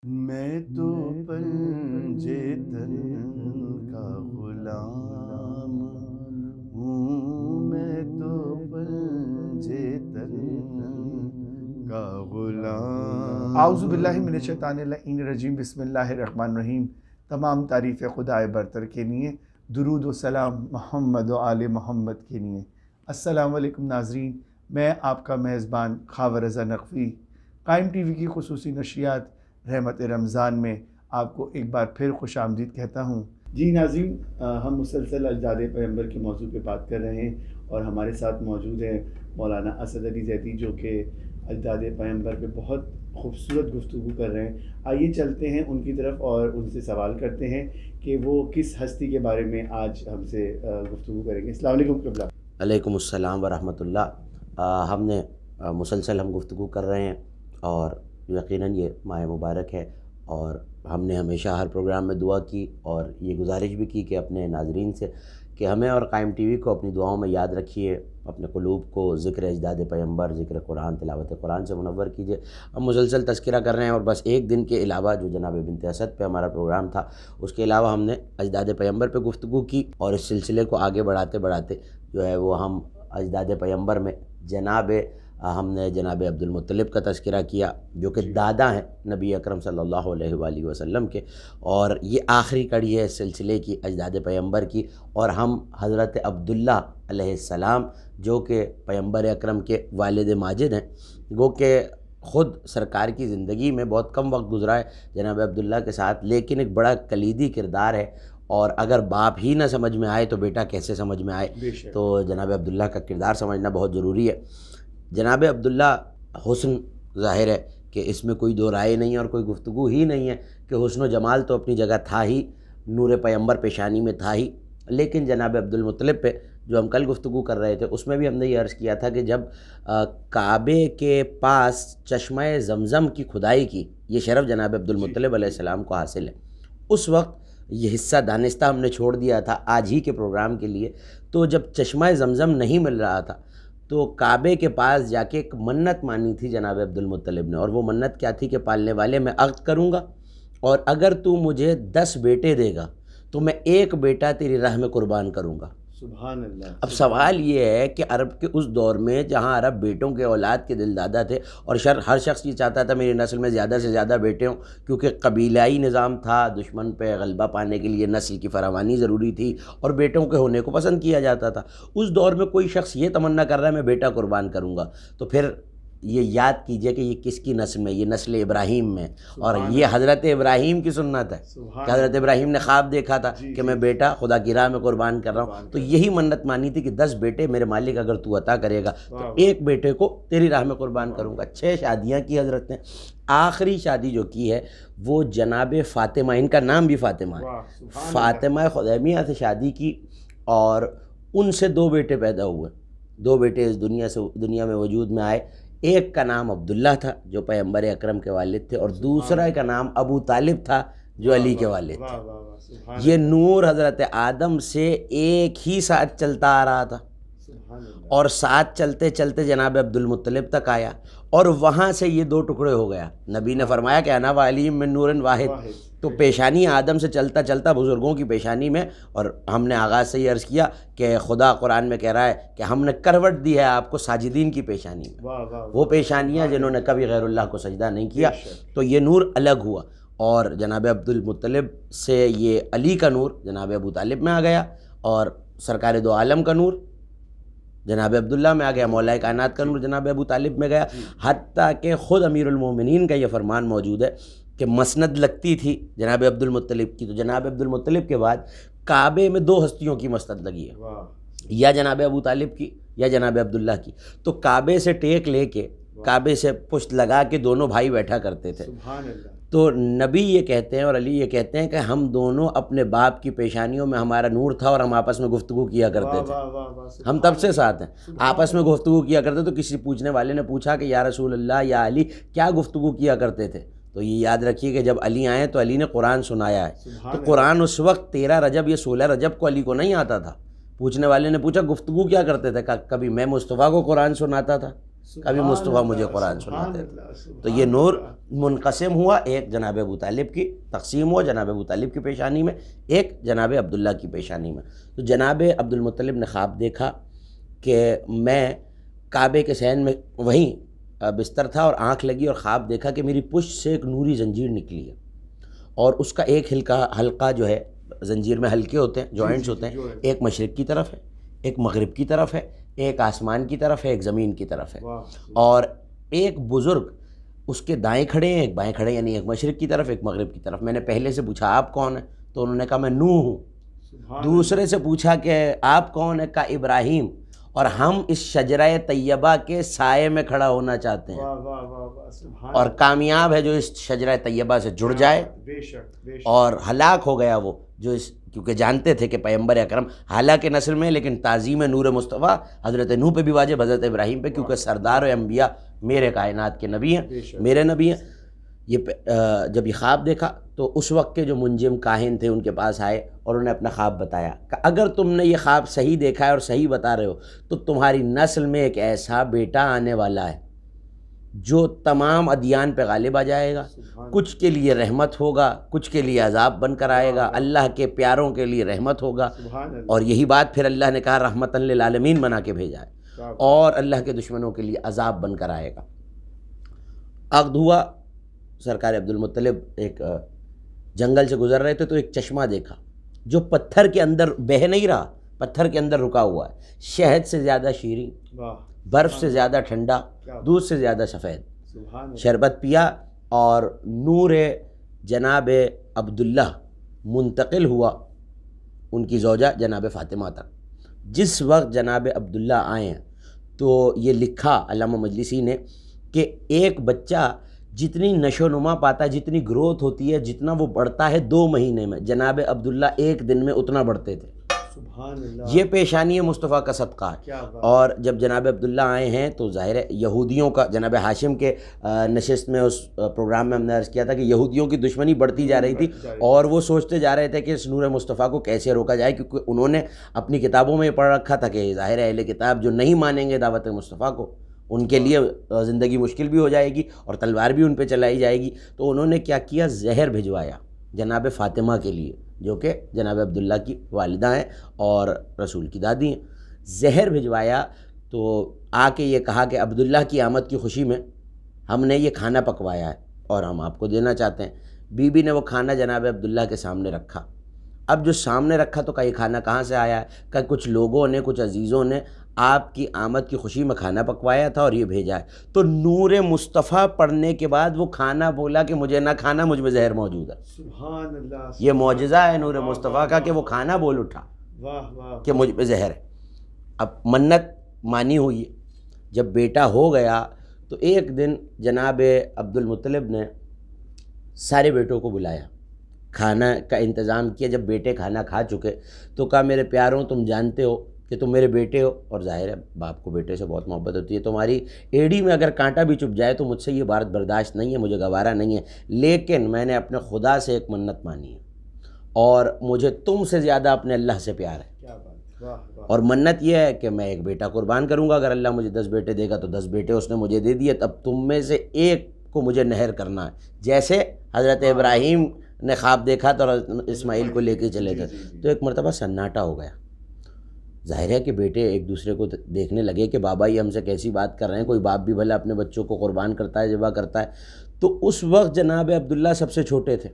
میں تو پنجے تن کا غلام ہوں، میں تو پنجے تن کا غلام۔ اعوذ باللہ من الشیطان اللعین الرجیم، بسم اللہ الرحمن الرحیم۔ تمام تعریف خدا برتر کے لیے، درود و سلام محمد و آل محمد کے لیے۔ السلام علیکم ناظرین، میں آپ کا میزبان خاور رضا نقوی قائم ٹی وی کی خصوصی نشریات رحمت رمضان میں آپ کو ایک بار پھر خوش آمدید کہتا ہوں۔ جی ناظرین، ہم مسلسل اجداد پیغمبر کے موضوع پہ بات کر رہے ہیں اور ہمارے ساتھ موجود ہیں مولانا اسد علی زیدی، جو کہ اجداد پیغمبر پہ بہت خوبصورت گفتگو کر رہے ہیں۔ آئیے چلتے ہیں ان کی طرف اور ان سے سوال کرتے ہیں کہ وہ کس ہستی کے بارے میں آج ہم سے گفتگو کریں گے۔ السلام علیکم قبلہ۔ علیکم السلام ورحمۃ اللہ۔ ہم نے مسلسل گفتگو کر رہے ہیں اور یقیناً یہ ماہ مبارک ہے، اور ہم نے ہمیشہ ہر پروگرام میں دعا کی اور یہ گزارش بھی کی کہ اپنے ناظرین سے کہ ہمیں اور قائم ٹی وی کو اپنی دعاؤں میں یاد رکھیے، اپنے قلوب کو ذکر اجداد پیغمبر، ذکر قرآن، تلاوت قرآن سے منور کیجیے۔ ہم مسلسل تذکرہ کر رہے ہیں، اور بس ایک دن کے علاوہ جو جناب بنت اسد پہ ہمارا پروگرام تھا، اس کے علاوہ ہم نے اجداد پیغمبر پہ گفتگو کی، اور اس سلسلے کو آگے بڑھاتے بڑھاتے جو ہے وہ ہم اجداد پیغمبر میں ہم نے جناب عبد المطلب کا تذکرہ کیا، جو کہ دادا ہیں نبی اکرم صلی اللہ علیہ وآلہ وسلم کے، اور یہ آخری کڑی ہے اس سلسلے کی اجداد پیغمبر کی۔ اور ہم حضرت عبداللہ علیہ السلام، جو کہ پیغمبر اکرم کے والد ماجد ہیں، گو کہ خود سرکار کی زندگی میں بہت کم وقت گزرا ہے جناب عبداللہ کے ساتھ، لیکن ایک بڑا کلیدی کردار ہے، اور اگر باپ ہی نہ سمجھ میں آئے تو بیٹا کیسے سمجھ میں آئے؟ تو جناب عبداللہ کا کردار سمجھنا بہت ضروری ہے۔ جناب عبداللہ حسن ظاہر ہے کہ اس میں کوئی دو رائے نہیں، اور کوئی گفتگو ہی نہیں ہے کہ حسن و جمال تو اپنی جگہ تھا ہی، نور پیغمبر پیشانی میں تھا ہی، لیکن جناب عبد المطلب پہ جو ہم کل گفتگو کر رہے تھے، اس میں بھی ہم نے یہ عرض کیا تھا کہ جب کعبے کے پاس چشمہ زمزم کی کھدائی کی، یہ شرف جناب عبد المطلب علیہ السلام کو حاصل ہے، اس وقت یہ حصہ دانستہ ہم نے چھوڑ دیا تھا آج ہی کے پروگرام کے لیے۔ تو جب چشمہ زمزم نہیں مل رہا تھا تو کعبے کے پاس جا کے ایک منت مانی تھی جناب عبد المطلب نے، اور وہ منت کیا تھی کہ پالنے والے میں عقد کروں گا، اور اگر تو مجھے 10 بیٹے دے گا تو میں ایک بیٹا تیری راہ میں قربان کروں گا۔ سبحان اللہ۔ اب سوال یہ ہے کہ عرب کے اس دور میں جہاں عرب بیٹوں کے اولاد کے دل دادا تھے، اور ہر شخص یہ چاہتا تھا میری نسل میں زیادہ سے زیادہ بیٹے ہوں، کیونکہ قبیلائی نظام تھا، دشمن پہ غلبہ پانے کے لیے نسل کی فراوانی ضروری تھی، اور بیٹوں کے ہونے کو پسند کیا جاتا تھا۔ اس دور میں کوئی شخص یہ تمنا کر رہا ہے میں بیٹا قربان کروں گا، تو پھر یہ یاد کیجئے کہ یہ کس کی نسل میں، یہ نسل ابراہیم میں، اور یہ حضرت ابراہیم کی سنت ہے کہ حضرت ابراہیم نے خواب دیکھا تھا کہ میں بیٹا خدا کی راہ میں قربان کر رہا ہوں، تو یہی منت مانی تھی کہ 10 بیٹے میرے مالک اگر تو عطا کرے گا تو ایک بیٹے کو تیری راہ میں قربان کروں گا۔ 6 شادیاں کی حضرت نے، آخری شادی جو کی ہے وہ جناب فاطمہ، ان کا نام بھی فاطمہ ہے، فاطمہ خدیمیہ سے شادی کی، اور ان سے 2 بیٹے پیدا ہوئے، 2 بیٹے اس دنیا میں وجود میں آئے۔ ایک کا نام عبداللہ تھا جو پیغمبر اکرم کے والد تھے، اور دوسرا کا نام ابو طالب تھا جو علی کے والد تھے۔ یہ نور حضرت آدم سے ایک ہی ساتھ چلتا آ رہا تھا، اور ساتھ چلتے چلتے جناب عبد المطلب تک آیا، اور وہاں سے یہ 2 ٹکڑے ہو گیا۔ نبی نے فرمایا کہ انا وعلیم من نور واحد، تو پیشانی آدم سے چلتا چلتا بزرگوں کی پیشانی میں، اور ہم نے آغاز سے یہ عرض کیا کہ خدا قرآن میں کہہ رہا ہے کہ ہم نے کروٹ دی ہے آپ کو ساجدین کی پیشانی میں، وہ پیشانیاں جنہوں نے کبھی غیر اللہ کو سجدہ نہیں کیا، تو یہ نور الگ ہوا، اور جناب عبد المطلب سے یہ علی کا نور جناب ابو طالب میں آ گیا، اور سرکار دو عالم کا نور جناب عبداللہ میں آ گیا، مولا کائنات کا نور جناب ابو طالب میں گیا، حتیٰ کہ خود امیر المومنین کا یہ فرمان موجود ہے کہ مسند لگتی تھی جناب عبد المطلب کی، تو جناب عبد المطلب کے بعد کعبے میں 2 ہستیوں کی مسند لگی ہے، یا جناب ابو طالب کی یا جناب عبداللہ کی، تو کعبے سے ٹیک لے کے، کعبے سے پشت لگا کے دونوں بھائی بیٹھا کرتے تھے۔ تو نبی یہ کہتے ہیں اور علی یہ کہتے ہیں کہ ہم دونوں اپنے باپ کی پیشانیوں میں ہمارا نور تھا، اور ہم آپس میں گفتگو کیا کرتے تھے، ہم تب سے ساتھ ہیں، آپس میں گفتگو کیا کرتے۔ تو کسی پوچھنے والے نے پوچھا کہ یا رسول اللہ یا علی کیا گفتگو کیا کرتے تھے؟ تو یہ یاد رکھیے کہ جب علی آئے تو علی نے قرآن سنایا ہے، تو قرآن اس وقت 13 رجب یا 16 رجب کو علی کو نہیں آتا تھا۔ پوچھنے والے نے پوچھا گفتگو کیا کرتے تھے؟ کبھی میں مصطفیٰ کو قرآن سناتا تھا، کبھی مصطفیٰ مجھے قرآن سناتے تھے۔ تو یہ نور منقسم ہوا، ایک جناب ابو طالب کی تقسیم ہوا جناب ابو طالب کی پیشانی میں، ایک جناب عبداللہ کی پیشانی میں۔ تو جناب عبد المطلب نے خواب دیکھا کہ میں کعبے کے صحن میں وہیں بستر تھا اور آنکھ لگی اور خواب دیکھا کہ میری پشت سے ایک نوری زنجیر نکلی ہے اور اس کا ایک حلقہ جو ہے، زنجیر میں حلقے ہوتے ہیں، جوائنٹس ہوتے ہیں، ایک مشرق کی طرف ہے، ایک مغرب کی طرف ہے، ایک آسمان کی طرف ہے، ایک زمین کی طرف ہے، اور ایک بزرگ اس کے دائیں کھڑے ہیں، ایک بائیں کھڑے ہیں، یعنی ایک مشرق کی طرف ایک مغرب کی طرف۔ میں نے پہلے سے پوچھا آپ کون ہیں؟ تو انہوں نے کہا میں نوح ہوں۔ دوسرے سے پوچھا کہ آپ کون ہیں؟ کہا ابراہیم، اور ہم اس شجرہ طیبہ کے سائے میں کھڑا ہونا چاہتے ہیں، اور کامیاب ہے جو اس شجرہ طیبہ سے جڑ جائے، اور ہلاک ہو گیا وہ جو اس، کیونکہ جانتے تھے کہ پیغمبر اکرم حالانکہ نسل میں لیکن تعظیم نور مصطفیٰ حضرت نوح پہ بھی واجب، حضرت ابراہیم پہ، کیونکہ سردار انبیاء میرے کائنات کے نبی ہیں، میرے نبی ہیں۔ یہ جب یہ خواب دیکھا تو اس وقت کے جو منجم کاہن تھے ان کے پاس آئے اور انہوں نے اپنا خواب بتایا کہ اگر تم نے یہ خواب صحیح دیکھا ہے اور صحیح بتا رہے ہو تو تمہاری نسل میں ایک ایسا بیٹا آنے والا ہے جو تمام ادیان پہ غالب آ جائے گا، کچھ کے لیے رحمت ہوگا، کچھ کے لیے عذاب بن کر آئے گا، اللہ کے پیاروں کے لیے رحمت ہوگا، اور یہی بات پھر اللہ نے کہا رحمتاً للعالمین بنا کے بھیجا ہے، اور اللہ کے دشمنوں کے لیے عذاب بن کر آئے گا۔ عقد ہوا، سرکار عبد المطلب ایک جنگل سے گزر رہے تھے تو ایک چشمہ دیکھا جو پتھر کے اندر بہہ نہیں رہا، پتھر کے اندر رکا ہوا ہے، شہد سے زیادہ شیریں، برف سے زیادہ ٹھنڈا، دودھ سے زیادہ سفید۔ شربت پیا اور نور جناب عبداللہ منتقل ہوا ان کی زوجہ جناب فاطمہ تک۔ جس وقت جناب عبداللہ آئے ہیں تو یہ لکھا علامہ مجلسی نے کہ ایک بچہ جتنی نشو و نما پاتا ہے، جتنی گروتھ ہوتی ہے، جتنا وہ بڑھتا ہے 2 مہینے میں، جناب عبداللہ 1 دن میں اتنا بڑھتے تھے۔ سبحان اللہ، یہ پیشانی مصطفیٰ کا صدقہ ہے۔ اور جب جناب عبداللہ آئے ہیں تو ظاہر ہے یہودیوں کا، جناب ہاشم کے نشست میں اس پروگرام میں ہم نے عرض کیا تھا کہ یہودیوں کی دشمنی بڑھتی جا رہی تھی اور وہ سوچتے جا رہے تھے کہ اس نور مصطفیٰ کو کیسے روکا جائے، کیونکہ انہوں نے اپنی کتابوں میں یہ پڑھ رکھا تھا کہ ظاہر ہے اہل کتاب جو نہیں مانیں گے دعوت مصطفیٰ کو ان کے لیے زندگی مشکل بھی ہو جائے گی اور تلوار بھی ان پہ چلائی جائے گی۔ تو انہوں نے کیا کیا، زہر بھجوایا جناب فاطمہ کے لیے جو کہ جناب عبداللہ کی والدہ ہیں اور رسول کی دادی ہیں۔ زہر بھجوایا تو آ کے یہ کہا کہ عبداللہ کی آمد کی خوشی میں ہم نے یہ کھانا پکوایا ہے اور ہم آپ کو دینا چاہتے ہیں۔ بی بی نے وہ کھانا جناب عبداللہ کے سامنے رکھا۔ اب جو سامنے رکھا تو کہا یہ کھانا کہاں سے آیا ہے؟ کہ کچھ لوگوں نے، کچھ عزیزوں نے آپ کی آمد کی خوشی میں کھانا پکوایا تھا اور یہ بھیجا ہے۔ تو نور مصطفیٰ پڑھنے کے بعد وہ کھانا بولا کہ مجھے نہ کھانا، مجھ میں زہر موجود ہے۔ سبحان اللہ، یہ معجزہ ہے نور مصطفیٰ کا کہ وہ کھانا بول اٹھا کہ مجھ پہ زہر ہے۔ اب منت مانی ہوئی ہے، جب بیٹا ہو گیا تو ایک دن جناب عبد المطلب نے سارے بیٹوں کو بلایا، کھانا کا انتظام کیا۔ جب بیٹے کھانا کھا چکے تو کہا میرے پیاروں تم جانتے ہو کہ تم میرے بیٹے ہو، اور ظاہر ہے باپ کو بیٹے سے بہت محبت ہوتی ہے، تمہاری ایڑی میں اگر کانٹا بھی چپ جائے تو مجھ سے یہ بات برداشت نہیں ہے، مجھے گوارا نہیں ہے، لیکن میں نے اپنے خدا سے ایک منت مانی ہے اور مجھے تم سے زیادہ اپنے اللہ سے پیار ہے، اور منت یہ ہے کہ میں ایک بیٹا قربان کروں گا، اگر اللہ مجھے 10 بیٹے دے گا تو 10 بیٹے اس نے مجھے دے دیے، تب تم میں سے ایک کو مجھے نہر کرنا ہے، جیسے حضرت ابراہیم نے خواب دیکھا تو اسماعیل کو لے کے چلے گئے۔ تو ایک مرتبہ سناٹا ہو گیا، ظاہر ہے کہ بیٹے ایک دوسرے کو دیکھنے لگے کہ بابا یہ ہم سے کیسی بات کر رہے ہیں، کوئی باپ بھی بھلا اپنے بچوں کو قربان کرتا ہے، ذبح کرتا ہے۔ تو اس وقت جناب عبداللہ سب سے چھوٹے تھے،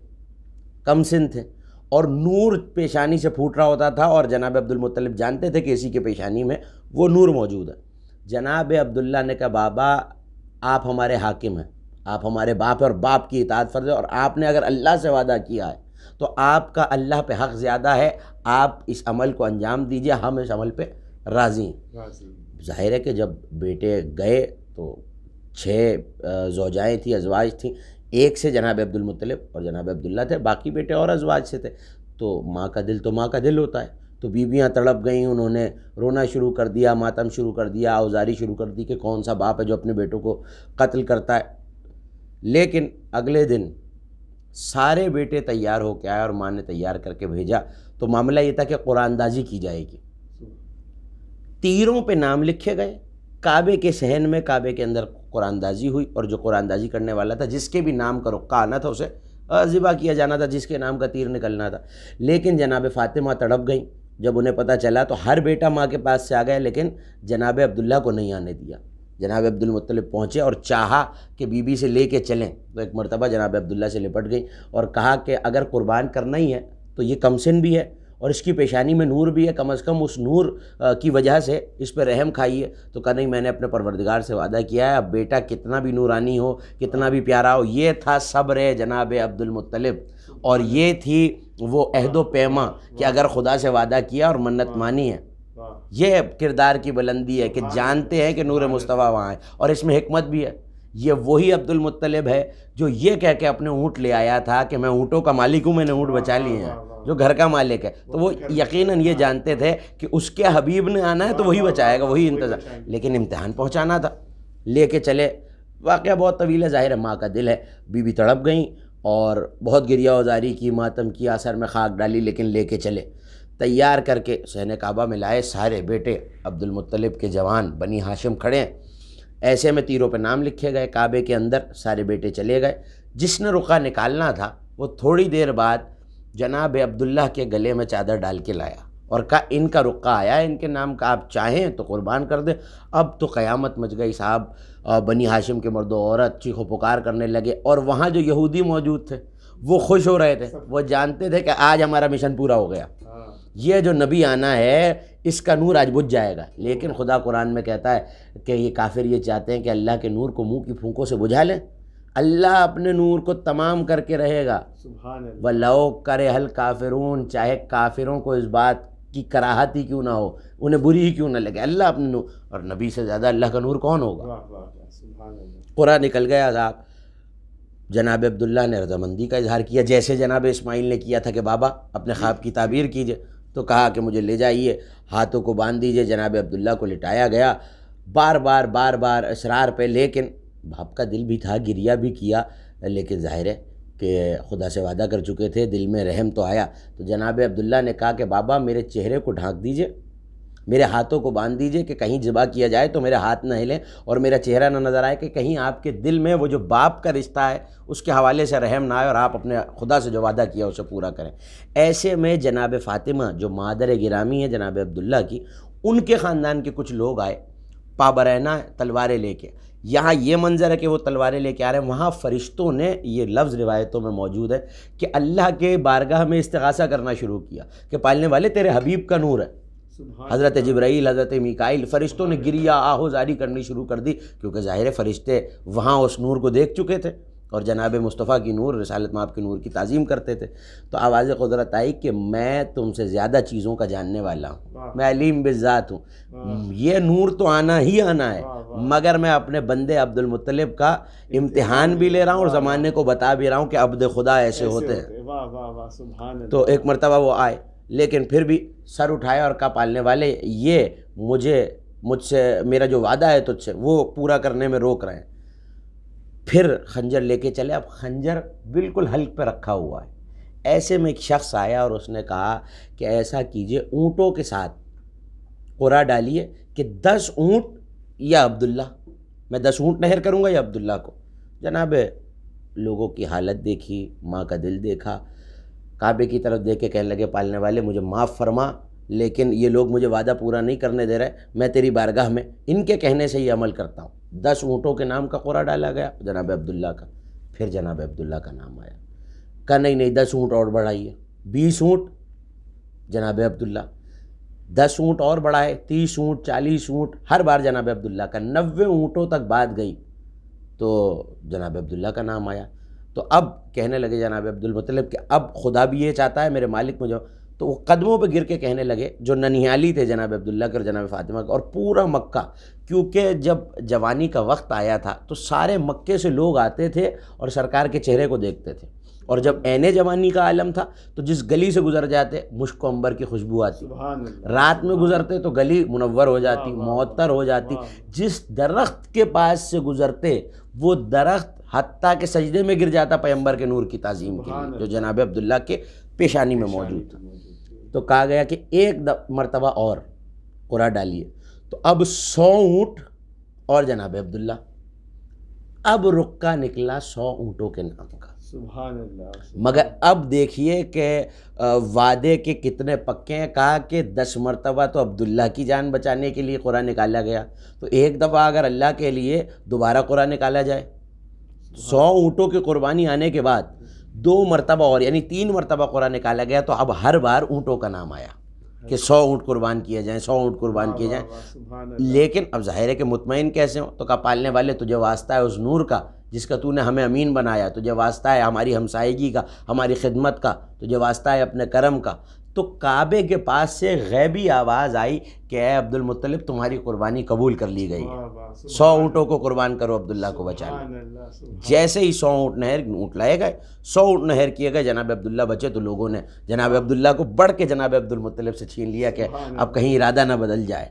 کم سن تھے، اور نور پیشانی سے پھوٹ رہا ہوتا تھا، اور جناب عبد المطلب جانتے تھے کہ اسی کے پیشانی میں وہ نور موجود ہے۔ جناب عبداللہ نے کہا بابا آپ ہمارے حاکم ہیں، آپ ہمارے باپ ہیں اور باپ کی اطاعت فرض ہے، اور آپ نے اگر اللہ سے وعدہ کیا ہے تو آپ کا اللہ پہ حق زیادہ ہے، آپ اس عمل کو انجام دیجئے، ہم اس عمل پہ راضی ہیں۔ ظاہر ہے کہ جب بیٹے گئے تو 6 زوجائیں تھیں، ازواج تھیں، ایک سے جناب عبد المطلب اور جناب عبداللہ تھے، باقی بیٹے اور ازواج سے تھے۔ تو ماں کا دل تو ماں کا دل ہوتا ہے، تو بیویاں تڑپ گئیں، انہوں نے رونا شروع کر دیا، ماتم شروع کر دیا، آوزاری شروع کر دی کہ کون سا باپ ہے جو اپنے بیٹوں کو قتل کرتا ہے۔ لیکن اگلے دن سارے بیٹے تیار ہو کے آئے اور ماں نے تیار کر کے بھیجا، تو معاملہ یہ تھا کہ قرآن اندازی کی جائے گی، تیروں پہ نام لکھے گئے کعبے کے صحن میں کعبے کے اندر قرآن دازی ہوئی، اور جو قرآن دازی کرنے والا تھا، جس کے بھی نام کا رقعہ آنا تھا، اسے ذبح کیا جانا تھا، جس کے نام کا تیر نکلنا تھا۔ لیکن جناب فاطمہ تڑپ گئیں جب انہیں پتہ چلا، تو ہر بیٹا ماں کے پاس سے آ گیا، لیکن جناب عبداللہ کو نہیں آنے دیا۔ جناب عبد المطلب پہنچے اور چاہا کہ بی بی سے لے کے چلیں، تو ایک مرتبہ جناب عبداللہ سے لپٹ گئی اور کہا کہ اگر قربان کرنا ہی ہے تو یہ کم سن بھی ہے اور اس کی پیشانی میں نور بھی ہے، کم از کم اس نور کی وجہ سے اس پہ رحم کھائیے۔ تو کہا نہیں، میں نے اپنے پروردگار سے وعدہ کیا ہے، اب بیٹا کتنا بھی نورانی ہو، کتنا بھی پیارا ہو۔ یہ تھا صبر جناب عبد المطلب، اور یہ تھی وہ عہد و پیما کہ اگر خدا سے وعدہ کیا اور منت مانی ہے۔ یہ کردار کی بلندی ہے کہ جانتے ہیں کہ نور مصطفیٰ وہاں ہے، اور اس میں حکمت بھی ہے۔ یہ وہی عبد المطلب ہے جو یہ کہہ کے اپنے اونٹ لے آیا تھا کہ میں اونٹوں کا مالک ہوں، میں نے اونٹ بچا لیے ہیں، جو گھر کا مالک ہے۔ تو وہ یقیناً یہ جانتے تھے کہ اس کے حبیب نے آنا ہے تو وہی بچائے گا، وہی انتظار، لیکن امتحان پہنچانا تھا، لے کے چلے۔ واقعہ بہت طویل ہے، ظاہر ہے ماں کا دل ہے، بی بی تڑپ گئیں اور بہت گریہ وزاری کی، ماتم کیا، سر میں خاک ڈالی، لیکن لے کے چلے، تیار کر کے صحن کعبہ میں لائے۔ سارے بیٹے عبد المطلب کے جوان بنی ہاشم کھڑے ہیں، ایسے میں تیروں پہ نام لکھے گئے، کعبے کے اندر سارے بیٹے چلے گئے۔ جس نے رقعہ نکالنا تھا وہ تھوڑی دیر بعد جناب عبداللہ کے گلے میں چادر ڈال کے لایا اور کہا ان کا رقعہ آیا ہے، ان کے نام کا، آپ چاہیں تو قربان کر دیں۔ اب تو قیامت مچ گئی صاحب، بنی ہاشم کے مرد و عورت چیخ و پکار کرنے لگے، اور وہاں جو یہودی موجود تھے وہ خوش ہو رہے تھے، وہ جانتے تھے کہ آج ہمارا مشن پورا ہو گیا، یہ جو نبی آنا ہے اس کا نور آج بجھ جائے گا۔ لیکن خدا قرآن میں کہتا ہے کہ یہ کافر یہ چاہتے ہیں کہ اللہ کے نور کو منہ کی پھونکوں سے بجھا لیں، اللہ اپنے نور کو تمام کر کے رہے گا۔ وَلَوْ كَرِهَ الْكَافِرُونَ، چاہے کافروں کو اس بات کی کراہت ہی کیوں نہ ہو، انہیں بری ہی کیوں نہ لگے، اللہ اپنے نور، اور نبی سے زیادہ اللہ کا نور کون ہوگا۔ قرآن نکل گیا صاحب۔ جناب عبداللہ نے رضامندی کا اظہار کیا، جیسے جناب اسماعیل نے کیا تھا کہ بابا اپنے خواب کی تعبیر کیجئے، تو کہا کہ مجھے لے جائیے، ہاتھوں کو باندھ دیجئے۔ جناب عبداللہ کو لٹایا گیا، بار بار اصرار پہ، لیکن باپ کا دل بھی تھا، گریہ بھی کیا، لیکن ظاہر ہے کہ خدا سے وعدہ کر چکے تھے، دل میں رحم تو آیا۔ تو جناب عبداللہ نے کہا کہ بابا میرے چہرے کو ڈھانک دیجئے، میرے ہاتھوں کو باندھ دیجئے کہ کہیں ذبح کیا جائے تو میرے ہاتھ نہ ہلیں اور میرا چہرہ نہ نظر آئے، کہ کہیں آپ کے دل میں وہ جو باپ کا رشتہ ہے اس کے حوالے سے رحم نہ آئے اور آپ اپنے خدا سے جو وعدہ کیا اسے پورا کریں۔ ایسے میں جناب فاطمہ جو مادر گرامی ہے جناب عبداللہ کی، ان کے خاندان کے کچھ لوگ آئے پابرینہ تلواریں لے کے۔ یہاں یہ منظر ہے کہ وہ تلواریں لے کے آ رہے ہیں، وہاں فرشتوں نے، یہ لفظ روایتوں میں موجود ہے کہ اللہ کے بارگاہ میں استغاثہ کرنا شروع کیا کہ پالنے والے تیرے حبیب کا نور ہے۔ حضرت جبرائیل، حضرت میکائیل، فرشتوں نے گریہ آہوزاری کرنی شروع کر دی، کیونکہ ظاہر فرشتے وہاں اس نور کو دیکھ چکے تھے اور جناب مصطفیٰ کی نور، رسالت مآب کے نور کی تعظیم کرتے تھے۔ تو آواز قدرت آئی کہ میں تم سے زیادہ چیزوں کا جاننے والا ہوں، میں علیم بالذات ہوں، یہ نور تو آنا ہی آنا ہے، مگر میں اپنے بندے عبد المطلب کا امتحان بھی لے رہا ہوں اور زمانے کو بتا بھی رہا ہوں کہ عبد خدا ایسے ہوتے ہیں۔ تو ایک مرتبہ وہ آئے، لیکن پھر بھی سر اٹھایا اور کہا پالنے والے یہ مجھ سے میرا جو وعدہ ہے تجھ سے وہ پورا کرنے میں روک رہے ہیں۔ پھر خنجر لے کے چلے، اب خنجر بالکل حلق پہ رکھا ہوا ہے۔ ایسے میں ایک شخص آیا اور اس نے کہا کہ ایسا کیجئے، اونٹوں کے ساتھ قرعہ ڈالیے کہ 10 اونٹ یا عبداللہ، میں 10 اونٹ نہر کروں گا یا عبداللہ کو۔ جناب لوگوں کی حالت دیکھی، ماں کا دل دیکھا، کعبے کی طرف دیکھ کے کہنے لگے پالنے والے مجھے معاف فرما، لیکن یہ لوگ مجھے وعدہ پورا نہیں کرنے دے رہے، میں تیری بارگاہ میں ان کے کہنے سے یہ عمل کرتا ہوں۔ 10 اونٹوں کے نام کا قرعہ ڈالا گیا جناب عبداللہ کا۔ پھر جناب عبداللہ کا نام آیا، کہا نہیں 10 اونٹ اور بڑھائیے، 20 اونٹ جناب عبداللہ، 10 اونٹ اور بڑھائے، 30 اونٹ، 40 اونٹ، ہر بار جناب عبداللہ کا، 90 اونٹوں تک بات گئی تو جناب عبداللہ کا نام آیا۔ تو اب کہنے لگے جناب عبد المطلب کہ اب خدا بھی یہ چاہتا ہے، میرے مالک مجھے، تو وہ قدموں پہ گر کے کہنے لگے، جو ننیالی تھے جناب عبداللہ کے اور جناب فاطمہ کا اور پورا مکہ، کیونکہ جب جوانی کا وقت آیا تھا تو سارے مکے سے لوگ آتے تھے اور سرکار کے چہرے کو دیکھتے تھے، اور جب عین جوانی کا عالم تھا تو جس گلی سے گزر جاتے مشک و عنبر کی خوشبو آتی، رات میں گزرتے تو گلی منور ہو جاتی، معطر ہو جاتی، جس درخت کے پاس سے گزرتے وہ درخت حتیٰ کہ سجدے میں گر جاتا پیغمبر کے نور کی تعظیم کے لیے جو جناب عبداللہ کے پیشانی میں موجود تھا۔ تو کہا گیا کہ ایک مرتبہ اور قرعہ ڈالیے، تو اب 100 اونٹ اور جناب عبداللہ اب رکا نکلا 100 اونٹوں کے نام کا. سبحان اللہ. مگر اب دیکھیے کہ وعدے کے کتنے پکے ہیں. کہا کہ 10 مرتبہ تو عبداللہ کی جان بچانے کے لیے قرآن نکالا گیا، تو ایک دفعہ اگر اللہ کے لیے دوبارہ قرآن نکالا جائے 100 اونٹوں کی قربانی آنے کے بعد 2 مرتبہ اور، یعنی 3 مرتبہ قرآن نکالا گیا، تو اب ہر بار اونٹوں کا نام آیا کہ 100 اونٹ قربان کیے جائیں، 100 اونٹ قربان کیے جائیں. لیکن اب ظاہر ہے کہ مطمئن کیسے ہوں؟ تو کہا پالنے والے تجھے واسطہ ہے اس نور کا جس کا تو نے ہمیں امین بنایا، تجھے واسطہ ہے ہماری ہمسائیگی کا، ہماری خدمت کا، تجھے واسطہ ہے اپنے کرم کا. تو کعبے کے پاس سے غیبی آواز آئی کہ اے عبد المطلب تمہاری قربانی قبول کر لی گئی ہے، 100 اونٹوں کو قربان کرو، عبداللہ کو بچا لو. جیسے ہی 100 اونٹ لائے گئے، 100 اونٹ نہر کیے گئے، جناب عبداللہ بچے تو لوگوں نے جناب عبداللہ کو بڑھ کے جناب عبد المطلب سے چھین لیا کہ اب کہیں ارادہ نہ بدل جائے.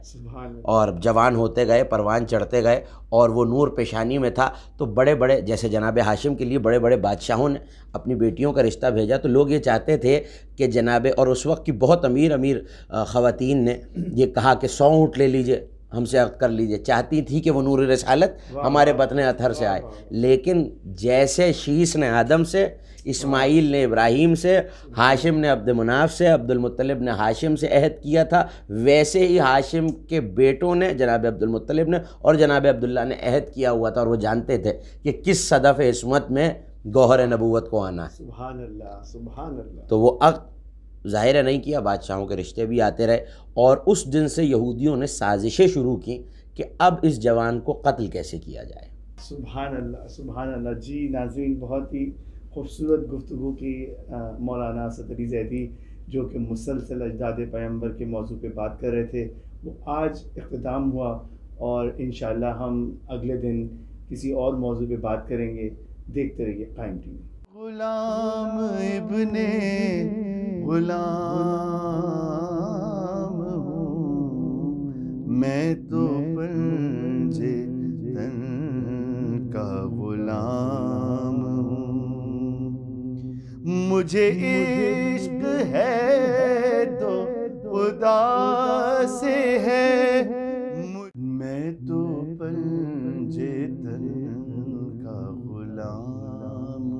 اور جوان ہوتے گئے، پروان چڑھتے گئے، اور وہ نور پیشانی میں تھا. تو بڑے بڑے جیسے جناب ہاشم کے لیے بڑے بڑے بادشاہوں نے اپنی بیٹیوں کا رشتہ بھیجا، تو لوگ یہ چاہتے تھے کہ جناب، اور اس وقت کی بہت امیر خواتین نے یہ کہا کہ 100 اونٹ لے لیجئے، ہم سے عقد کر لیجئے. چاہتی تھی کہ وہ نور رسالت ہمارے بطن اطہر سے آئے. لیکن جیسے شیس نے آدم سے، اسماعیل نے ابراہیم سے، ہاشم نے عبد مناف سے، عبد المطلب نے ہاشم سے عہد کیا تھا، ویسے ہی ہاشم کے بیٹوں نے جناب عبد المطلب نے اور جناب عبداللہ نے عہد کیا ہوا تھا، اور وہ جانتے تھے کہ کس صدف عصمت میں گوہر نبوت کو آنا ہے. سبحان اللہ، سبحان اللہ. تو وہ عقد ظاہر نہیں کیا، بادشاہوں کے رشتے بھی آتے رہے، اور اس دن سے یہودیوں نے سازشیں شروع کی کہ اب اس جوان کو قتل کیسے کیا جائے. سبحان اللہ، سبحان اللہ. جی ناظرین، بہت ہی خوبصورت گفتگو کی مولانا اسد علی زیدی، جو کہ مسلسل اجداد پیغمبر کے موضوع پہ بات کر رہے تھے، وہ آج اختتام ہوا، اور انشاءاللہ ہم اگلے دن کسی اور موضوع پہ بات کریں گے. دیکھتے رہیے قائم ٹی وی. غلام ابن غلام ہوں میں تو پنجے تن کا غلام ہوں، مجھے عشق ہے تو خدا سے ہے، میں تو پنجے تن کا غلام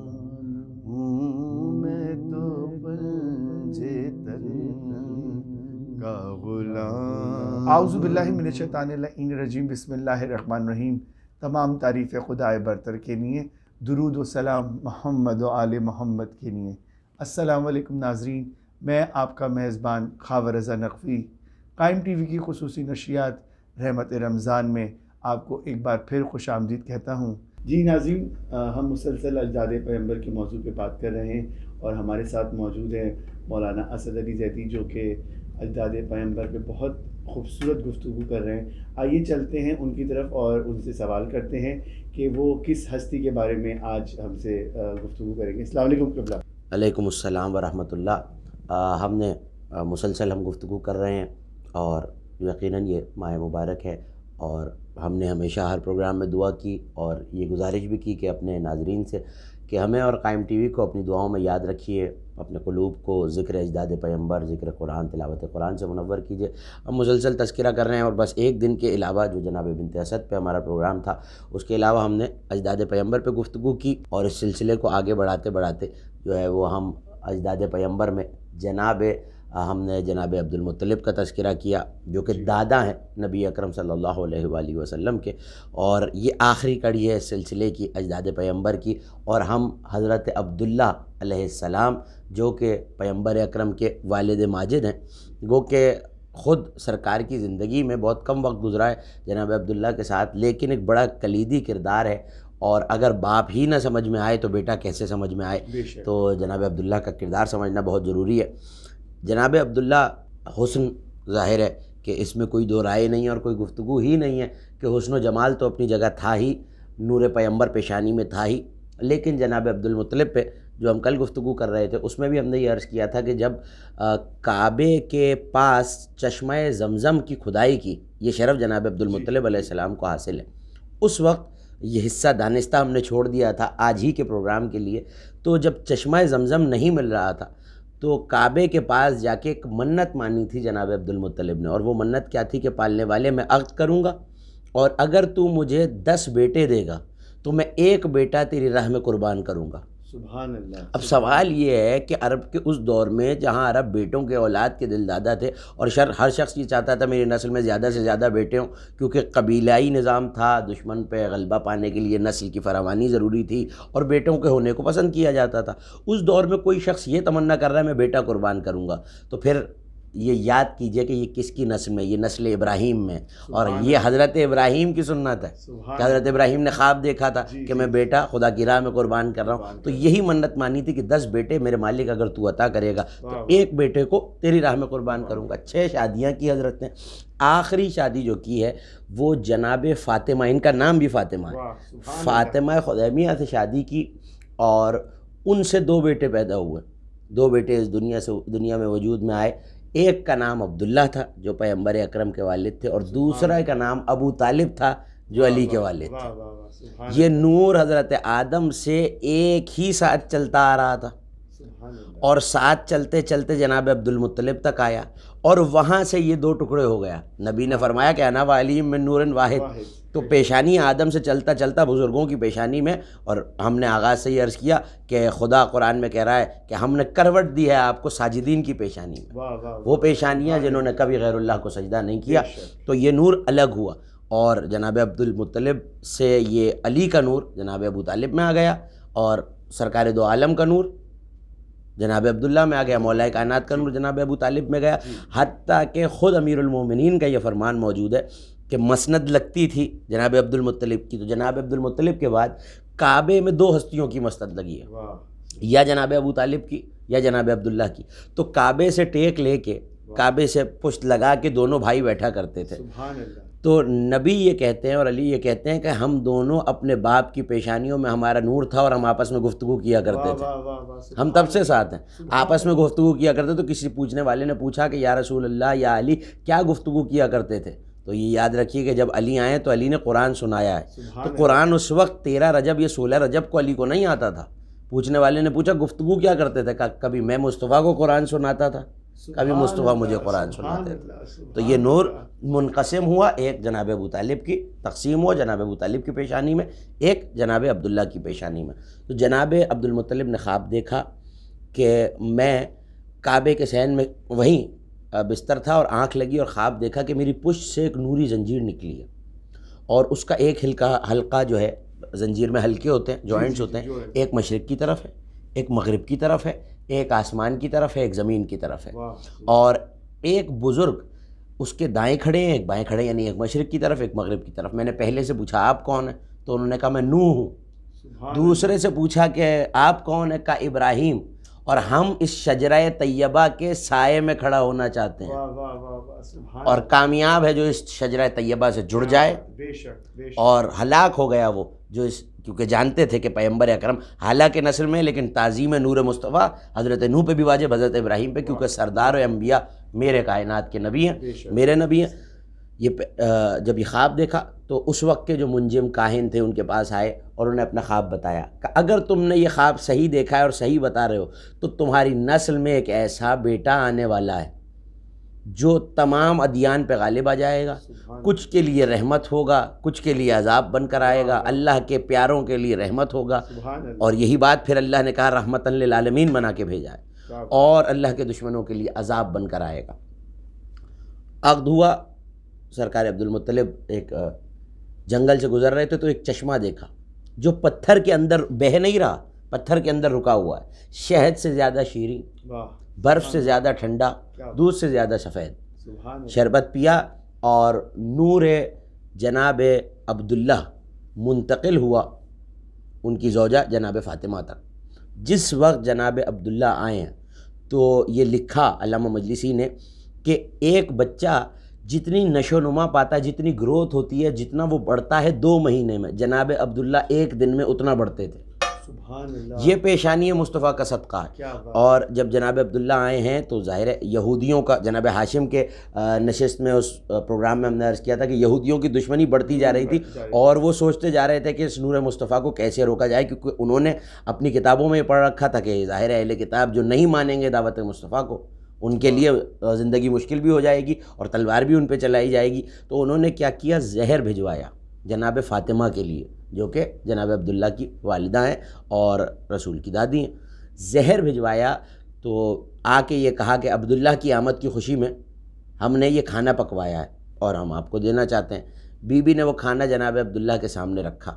ہوں، میں تو پنجے تن کا غلام. اعوذ باللہ من الشیطان اللعین الرجیم. بسم اللہ الرحمن الرحیم. تمام تعریف خدائے برتر کے لیے، درود و سلام محمد و آل محمد کے لیے. السلام علیکم ناظرین، میں آپ کا میزبان خاور رضا نقوی قائم ٹی وی کی خصوصی نشریات رحمت رمضان میں آپ کو ایک بار پھر خوش آمدید کہتا ہوں. جی ناظرین، ہم مسلسل اجداد پیغمبر کے موضوع پہ بات کر رہے ہیں، اور ہمارے ساتھ موجود ہیں مولانا اسد علی زیدی، جو کہ اجداد پیغمبر پہ بہت خوبصورت گفتگو کر رہے ہیں. آئیے چلتے ہیں ان کی طرف اور ان سے سوال کرتے ہیں کہ وہ کس ہستی کے بارے میں آج ہم سے گفتگو کریں گے. السلام علیکم قبلہ. علیکم السلام ورحمۃ اللہ. ہم نے مسلسل ہم گفتگو کر رہے ہیں، اور یقیناً یہ ماہ مبارک ہے، اور ہم نے ہمیشہ ہر پروگرام میں دعا کی اور یہ گزارش بھی کی کہ اپنے ناظرین سے کہ ہمیں اور قائم ٹی وی کو اپنی دعاؤں میں یاد رکھیے، اپنے قلوب کو ذکر اجداد پیغمبر، ذکر قرآن، تلاوت قرآن سے منور کیجیے. ہم مسلسل تذکرہ کر رہے ہیں، اور بس ایک دن کے علاوہ جو جناب بنت اسد پہ ہمارا پروگرام تھا، اس کے علاوہ ہم نے اجداد پیغمبر پہ گفتگو کی، اور اس سلسلے کو آگے بڑھاتے بڑھاتے جو ہے وہ ہم اجداد پیغمبر میں ہم نے جناب عبد المطلب کا تذکرہ کیا، جو کہ دادا ہیں نبی اکرم صلی اللہ علیہ وآلہ وسلم کے، اور یہ آخری کڑی ہے اس سلسلے کی اجداد پیغمبر کی. اور ہم حضرت عبداللہ علیہ السلام، جو کہ پیغمبر اکرم کے والد ماجد ہیں، گو کہ خود سرکار کی زندگی میں بہت کم وقت گزرا ہے جناب عبداللہ کے ساتھ، لیکن ایک بڑا کلیدی کردار ہے، اور اگر باپ ہی نہ سمجھ میں آئے تو بیٹا کیسے سمجھ میں آئے. تو جناب عبداللہ کا کردار سمجھنا بہت ضروری ہے. جناب عبداللہ حسن ظاہر ہے کہ اس میں کوئی دو رائے نہیں ہے، اور کوئی گفتگو ہی نہیں ہے کہ حسن و جمال تو اپنی جگہ تھا ہی، نور پیغمبر پیشانی میں تھا ہی. لیکن جناب عبد المطلب پہ جو ہم کل گفتگو کر رہے تھے، اس میں بھی ہم نے یہ عرض کیا تھا کہ جب کعبے کے پاس چشمہ زمزم کی کھدائی کی یہ شرف جناب عبد المطلب علیہ السلام کو حاصل ہے، اس وقت یہ حصہ دانستہ ہم نے چھوڑ دیا تھا آج ہی کے پروگرام کے لیے. تو جب چشمہ زمزم نہیں مل رہا تھا تو کعبے کے پاس جا کے ایک منت مانی تھی جناب عبد المطلب نے، اور وہ منت کیا تھی کہ پالنے والے میں عقد کروں گا اور اگر تو مجھے 10 بیٹے دے گا تو میں ایک بیٹا تیری راہ میں قربان کروں گا۔ سبحان اللہ۔ اب سوال یہ ہے کہ عرب کے اس دور میں جہاں عرب بیٹوں کے اولاد کے دل دادا تھے، اور ہر شخص یہ چاہتا تھا میری نسل میں زیادہ سے زیادہ بیٹے ہوں، کیونکہ قبیلائی نظام تھا، دشمن پہ غلبہ پانے کے لیے نسل کی فراوانی ضروری تھی اور بیٹوں کے ہونے کو پسند کیا جاتا تھا۔ اس دور میں کوئی شخص یہ تمنا کر رہا ہے میں بیٹا قربان کروں گا، تو پھر یہ یاد کیجئے کہ یہ کس کی نسل میں، یہ نسل ابراہیم میں، اور یہ حضرت ابراہیم کی سنت ہے کہ حضرت ابراہیم نے خواب دیکھا تھا کہ میں بیٹا خدا کی راہ میں قربان کر رہا ہوں، تو یہی منت مانی تھی کہ 10 بیٹے میرے مالک اگر تو عطا کرے گا تو ایک بیٹے کو تیری راہ میں قربان کروں گا۔ 6 شادیاں کی حضرت نے، آخری شادی جو کی ہے وہ جناب فاطمہ، ان کا نام بھی فاطمہ ہے، فاطمہ خدیمیہ سے شادی کی، اور ان سے 2 بیٹے پیدا ہوئے، 2 بیٹے اس دنیا میں وجود میں آئے۔ ایک کا نام عبداللہ تھا جو پیغمبر اکرم کے والد تھے، اور دوسرا کا نام ابو طالب تھا جو علی کے والد تھے۔ یہ نور حضرت آدم سے ایک ہی ساتھ چلتا آ رہا تھا، اور ساتھ چلتے چلتے جناب عبد المطلب تک آیا، اور وہاں سے یہ 2 ٹکڑے ہو گیا۔ نبی نے فرمایا کہ انا و علی من نور واحد، تو پیشانی آدم سے چلتا چلتا بزرگوں کی پیشانی میں، اور ہم نے آغاز سے یہ عرض کیا کہ خدا قرآن میں کہہ رہا ہے کہ ہم نے کروٹ دی ہے آپ کو ساجدین کی پیشانی میں، وہ پیشانیاں جنہوں نے کبھی غیر اللہ کو سجدہ نہیں کیا، تو یہ نور الگ ہوا، اور جناب عبد المطلب سے یہ علی کا نور جناب ابو طالب میں آ گیا، اور سرکار دو عالم کا نور جناب عبداللہ میں آ گیا، مولا کائنات کا نور جناب ابو طالب میں گیا، حتیٰ کہ خود امیر المومنین کا یہ فرمان موجود ہے کہ مسند لگتی تھی جناب عبد المطلب کی، تو جناب عبد المطلب کے بعد کعبے میں 2 ہستیوں کی مسند لگی ہے، یا جناب ابو طالب کی یا جناب عبداللہ کی، تو کعبے سے ٹیک لے کے، کعبے سے پشت لگا کے دونوں بھائی بیٹھا کرتے تھے۔ تو نبی یہ کہتے ہیں اور علی یہ کہتے ہیں کہ ہم دونوں اپنے باپ کی پیشانیوں میں ہمارا نور تھا، اور ہم آپس میں گفتگو کیا کرتے تھے، ہم تب سے ساتھ ہیں، آپس میں گفتگو کیا کرتے۔ تو کسی پوچھنے والے نے پوچھا کہ یا رسول اللہ یا علی کیا گفتگو کیا کرتے تھے، تو یہ یاد رکھیے کہ جب علی آئے تو علی نے قرآن سنایا ہے، تو قرآن اس وقت 13 رجب یا 16 رجب کو علی کو نہیں آتا تھا۔ پوچھنے والے نے پوچھا گفتگو کیا کرتے تھے، کبھی میں مصطفیٰ کو قرآن سناتا تھا، کبھی مصطفیٰ مجھے قرآن سناتے تھے۔ تو یہ نور منقسم ہوا، ایک جناب ابو طالب کی تقسیم ہوا جناب ابو طالب کی پیشانی میں، ایک جناب عبداللہ کی پیشانی میں۔ تو جناب عبد المطلب نے خواب دیکھا کہ میں کعبے کے صحن میں وہیں بستر تھا، اور آنکھ لگی اور خواب دیکھا کہ میری پشت سے ایک نوری زنجیر نکلی ہے، اور اس کا ایک حلقہ جو ہے، زنجیر میں حلقے ہوتے ہیں، جوائنٹس ہوتے ہیں، ایک مشرق کی طرف ہے، ایک مغرب کی طرف ہے، ایک آسمان کی طرف ہے، ایک زمین کی طرف ہے، اور ایک بزرگ اس کے دائیں کھڑے ہیں، ایک بائیں کھڑے ہیں، یعنی ایک مشرق کی طرف ایک مغرب کی طرف۔ میں نے پہلے سے پوچھا آپ کون ہیں، تو انہوں نے کہا میں نوح ہوں۔ دوسرے سے پوچھا کہ آپ کون ہیں، کہا ابراہیم، اور ہم اس شجرہ طیبہ کے سائے میں کھڑا ہونا چاہتے ہیں، اور کامیاب ہے جو اس شجرہ طیبہ سے جڑ جائے، اور ہلاک ہو گیا وہ جو کیونکہ جانتے تھے کہ پیغمبر اکرم حالانکہ نسل میں، لیکن تعظیم نور مصطفیٰ حضرت نوح پہ بھی واجب، حضرت ابراہیم پہ، کیونکہ سردار انبیاء میرے کائنات کے نبی ہیں، میرے نبی ہیں۔ یہ جب یہ خواب دیکھا تو اس وقت کے جو منجم کاہن تھے ان کے پاس آئے اور انہوں نے اپنا خواب بتایا کہ اگر تم نے یہ خواب صحیح دیکھا ہے اور صحیح بتا رہے ہو تو تمہاری نسل میں ایک ایسا بیٹا آنے والا ہے جو تمام ادیان پہ غالب آ جائے گا، کچھ کے لیے رحمت ہوگا، کچھ کے لیے عذاب بن کر آئے گا، اللہ کے پیاروں کے لیے رحمت ہوگا، اور یہی بات پھر اللہ نے کہا رحمتاً للعالمین بنا کے بھیجا ہے، اور اللہ کے دشمنوں کے لیے عذاب بن کر آئے گا۔ عقد ہوا، سرکار عبد المطلب ایک جنگل سے گزر رہے تھے تو ایک چشمہ دیکھا جو پتھر کے اندر بہہ نہیں رہا، پتھر کے اندر رکا ہوا ہے، شہد سے زیادہ شیریں، برف سے زیادہ ٹھنڈا، دودھ سے زیادہ سفید۔ شربت پیا اور نور جناب عبداللہ منتقل ہوا ان کی زوجہ جناب فاطمہ تک۔ جس وقت جناب عبداللہ آئے ہیں تو یہ لکھا علامہ مجلسی نے کہ ایک بچہ جتنی نشو نما پاتا ہے، جتنی گروتھ ہوتی ہے، جتنا وہ بڑھتا ہے 2 مہینے میں، جناب عبداللہ 1 دن میں اتنا بڑھتے تھے۔ یہ پیشانی مصطفیٰ کا صدقہ ہے۔ اور جب جناب عبداللہ آئے ہیں تو ظاہر ہے یہودیوں کا، جناب ہاشم کے نشست میں اس پروگرام میں ہم نے عرض کیا تھا کہ یہودیوں کی دشمنی بڑھتی جا رہی تھی، اور وہ سوچتے جا رہے تھے کہ اس نور مصطفیٰ کو کیسے روکا جائے، کیونکہ انہوں نے اپنی کتابوں میں یہ پڑھ رکھا تھا کہ ظاہر ہے اہل کتاب جو نہیں مانیں گے دعوت مصطفیٰ کو ان کے لیے زندگی مشکل بھی ہو جائے گی اور تلوار بھی ان پہ چلائی جائے گی. تو انہوں نے کیا کیا, زہر بھجوایا جناب فاطمہ کے لیے, جو کہ جناب عبداللہ کی والدہ ہیں اور رسول کی دادی ہیں. زہر بھجوایا تو آ کے یہ کہا کہ عبداللہ کی آمد کی خوشی میں ہم نے یہ کھانا پکوایا ہے اور ہم آپ کو دینا چاہتے ہیں. بی بی نے وہ کھانا جناب عبداللہ کے سامنے رکھا.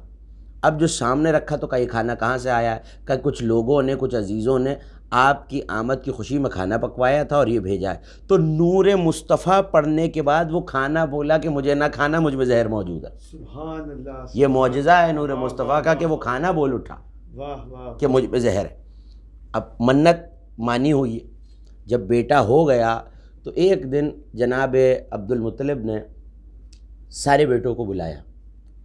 اب جو سامنے رکھا تو یہ کھانا کہاں سے آیا ہے, کہ کچھ لوگوں نے, کچھ عزیزوں نے آپ کی آمد کی خوشی میں کھانا پکوایا تھا اور یہ بھیجا ہے. تو نور مصطفیٰ پڑھنے کے بعد وہ کھانا بولا کہ مجھے نہ کھانا, مجھ میں زہر موجود ہے. سبحان اللہ, یہ معجزہ ہے نور مصطفیٰ کا کہ وہ کھانا بول اٹھا واہ واہ, کہ مجھ میں زہر ہے. اب منت مانی ہوئی ہے. جب بیٹا ہو گیا تو ایک دن جناب عبد المطلب نے سارے بیٹوں کو بلایا,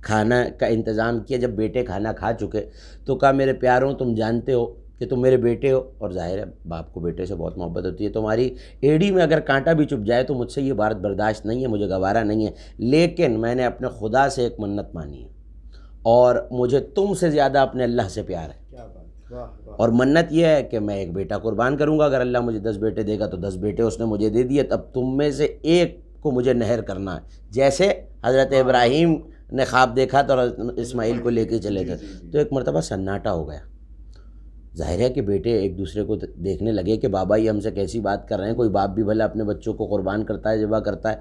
کھانا کا انتظام کیا. جب بیٹے کھانا کھا چکے تو کہا میرے پیاروں, تم جانتے ہو کہ تم میرے بیٹے ہو, اور ظاہر ہے باپ کو بیٹے سے بہت محبت ہوتی ہے. تمہاری ایڑی میں اگر کانٹا بھی چپ جائے تو مجھ سے یہ بات برداشت نہیں ہے, مجھے گوارا نہیں ہے. لیکن میں نے اپنے خدا سے ایک منت مانی ہے اور مجھے تم سے زیادہ اپنے اللہ سے پیار ہے. کیا بات, واہ واہ, اور منت یہ ہے کہ میں ایک بیٹا قربان کروں گا. اگر اللہ مجھے 10 بیٹے دے گا تو 10 بیٹے اس نے مجھے دے دیے. تب تم میں سے ایک کو مجھے نہر کرنا ہے. جیسے حضرت ابراہیم نے خواب دیکھا تو اسماعیل کو لے کے چلے گئے. تو ایک مرتبہ سناٹا ہو گیا. ظاہر ہے کہ بیٹے ایک دوسرے کو دیکھنے لگے کہ بابا یہ ہم سے کیسی بات کر رہے ہیں, کوئی باپ بھی بھلا اپنے بچوں کو قربان کرتا ہے, ذبح کرتا ہے.